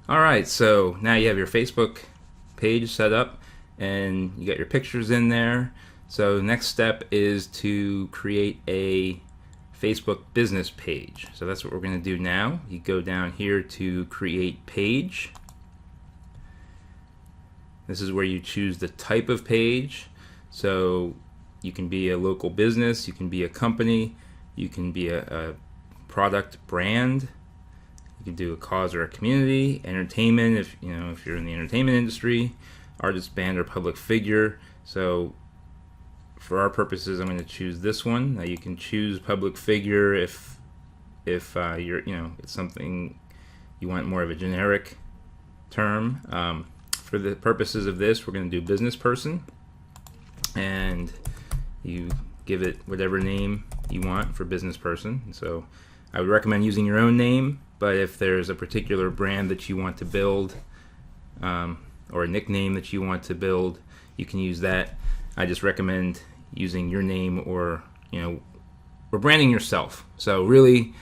Alright, so now you have your Facebook page set up and you got your pictures in there. So the next step is to create a Facebook business page. So that's what we're going to do now. You go down here to create page. This is where you choose the type of page. So you can be a local business, you can be a company, you can be a product brand. You can do a cause or a community, entertainment if you're in the entertainment industry, artist, band, or public figure. So for our purposes, I'm going to choose this one. Now you can choose public figure if you're it's something you want more of a generic term. For the purposes of this, we're going to do business person, and you give it whatever name you want for business person. So I would recommend using your own name, but if there's a particular brand that you want to build, or a nickname that you want to build, you can use that. I just recommend using your name, or branding yourself. So really,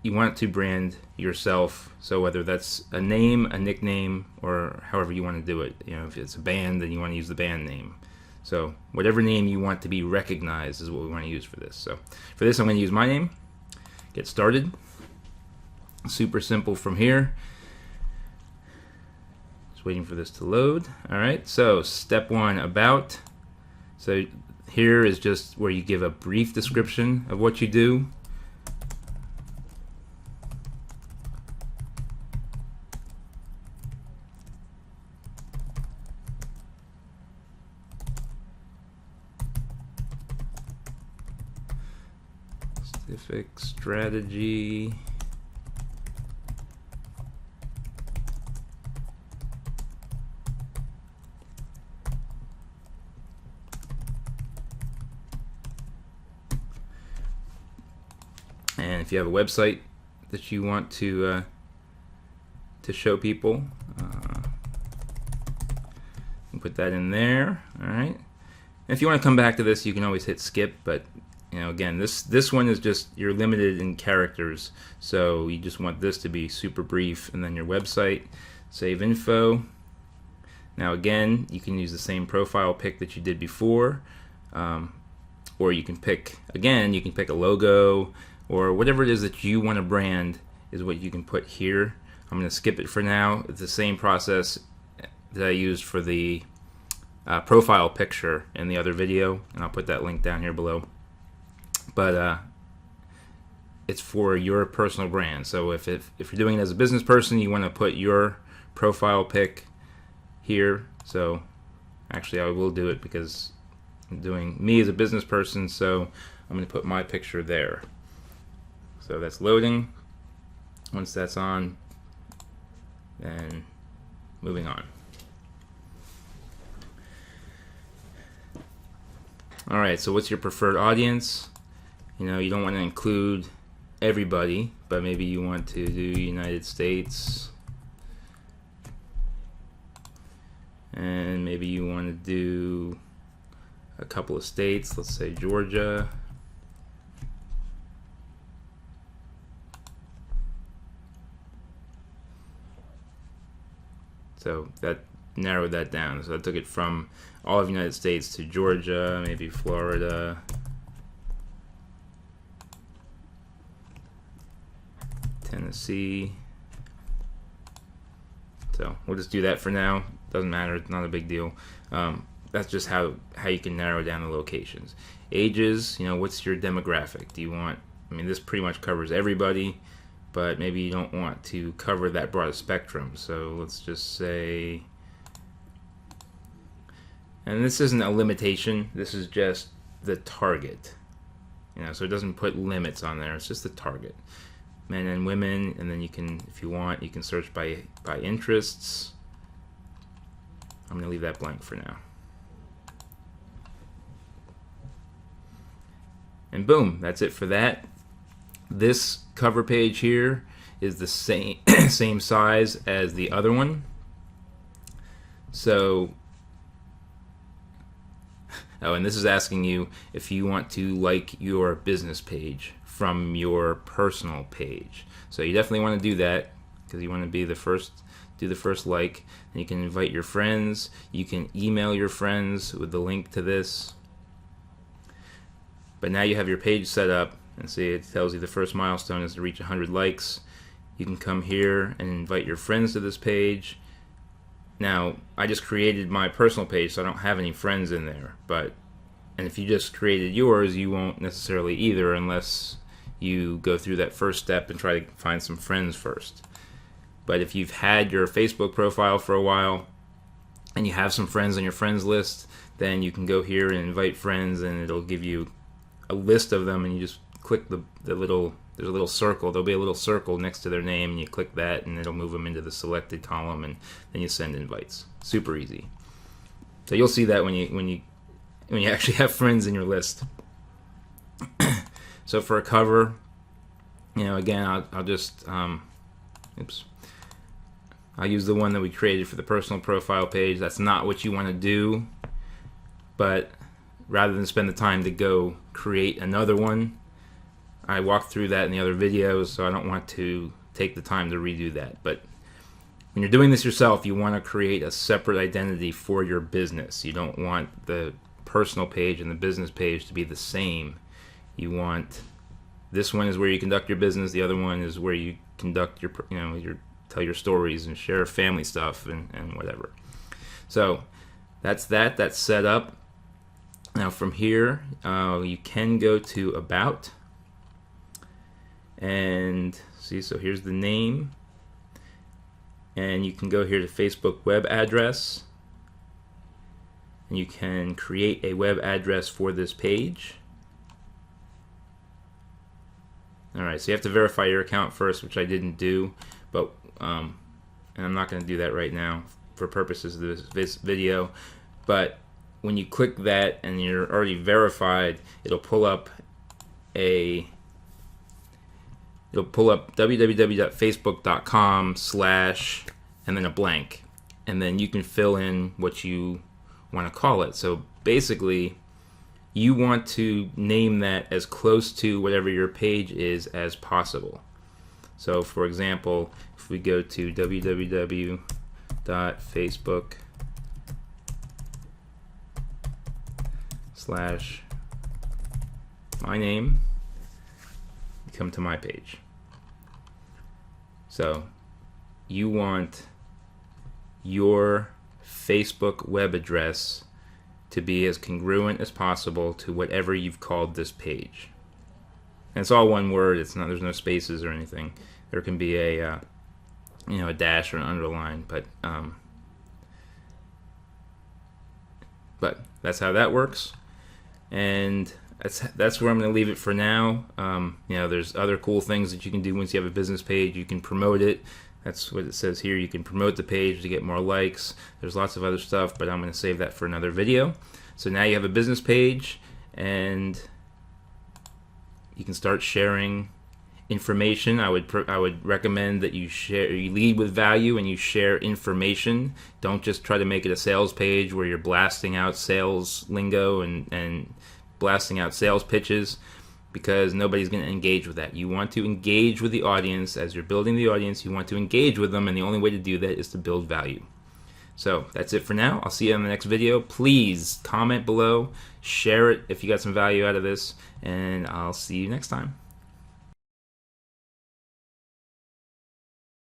you want to brand yourself. So whether that's a name, a nickname, or however you want to do it. If it's a band, then you want to use the band name. So whatever name you want to be recognized is what we want to use for this. So for this, I'm going to use my name. Get started. Super simple from here. Just waiting for this to load. Alright, so step one, about. So here is just where you give a brief description of what you do. Specific strategy. And if you have a website that you want to show people, you put that in there. All right. And if you want to come back to this, you can always hit skip. But again, this one is just, you're limited in characters, so you just want this to be super brief. And then your website, save info. Now again, you can use the same profile pic that you did before, or you can pick a logo, or whatever it is that you want to brand is what you can put here. I'm going to skip it for now. It's the same process that I used for the profile picture in the other video, and I'll put that link down here below. But it's for your personal brand. So if you're doing it as a business person, you want to put your profile pic here. So actually, I will do it because I'm doing me as a business person, so I'm going to put my picture there. So that's loading. Once that's on, then moving on. Alright, so what's your preferred audience? You don't want to include everybody, but maybe you want to do United States, and maybe you want to do a couple of states, let's say Georgia. So that narrowed that down. So I took it from all of the United States to Georgia, maybe Florida, Tennessee. So we'll just do that for now. Doesn't matter. It's not a big deal. That's just how you can narrow down the locations. Ages, what's your demographic? Do you want, this pretty much covers everybody, but maybe you don't want to cover that broad spectrum. So let's just say, and this isn't a limitation, this is just the target. So it doesn't put limits on there, it's just the target. Men and women, and then you can, if you want, you can search by interests. I'm going to leave that blank for now. And boom, that's it for that. This cover page here is the same size as the other one. So, and this is asking you if you want to like your business page from your personal page. So you definitely want to do that. because you want to be the first, do the first like. And you can invite your friends. You can email your friends with the link to this. But now you have your page set up, and see it tells you the first milestone is to reach 100 likes. You can come here and invite your friends to this page. Now, I just created my personal page, so I don't have any friends in there. And if you just created yours, you won't necessarily either, unless you go through that first step and try to find some friends first. But if you've had your Facebook profile for a while and you have some friends on your friends list, then you can go here and invite friends, and it'll give you a list of them, and you just click the little, there's a little circle, there'll be a little circle next to their name, and you click that and it'll move them into the selected column, and then you send invites. Super easy. So you'll see that when you actually have friends in your list. So for a cover, again, I'll just I'll use the one that we created for the personal profile page. That's not what you want to do, but rather than spend the time to go create another one, I walked through that in the other videos, so I don't want to take the time to redo that. But when you're doing this yourself, you want to create a separate identity for your business. You don't want the personal page and the business page to be the same. You want, this one is where you conduct your business, the other one is where you conduct your, tell your stories and share family stuff and whatever. So that's set up. Now from here, you can go to About, and see, so here's the name, and you can go here to Facebook web address, and you can create a web address for this page. Alright, so you have to verify your account first, which I didn't do, but and I'm not going to do that right now for purposes of this video. But when you click that and you're already verified, it'll pull up www.facebook.com/ and then a blank, and then you can fill in what you want to call it. So basically, you want to name that as close to whatever your page is as possible. So for example, if we go to www.facebook/ my name, you come to my page. So you want your Facebook web address to be as congruent as possible to whatever you've called this page. And it's all one word. It's not, there's no spaces or anything. There can be a a dash or an underline, but that's how that works. And that's where I'm going to leave it for now. There's other cool things that you can do once you have a business page. You can promote it. That's what it says here. You can promote the page to get more likes. There's lots of other stuff, but I'm going to save that for another video. So now you have a business page, and you can start sharing information. I would recommend that you lead with value and you share information. Don't just try to make it a sales page where you're blasting out sales lingo and blasting out sales pitches, because nobody's going to engage with that. You want to engage with the audience. As you're building the audience, you want to engage with them, and the only way to do that is to build value. So that's it for now. I'll see you in the next video. Please comment below, share it if you got some value out of this, and I'll see you next time.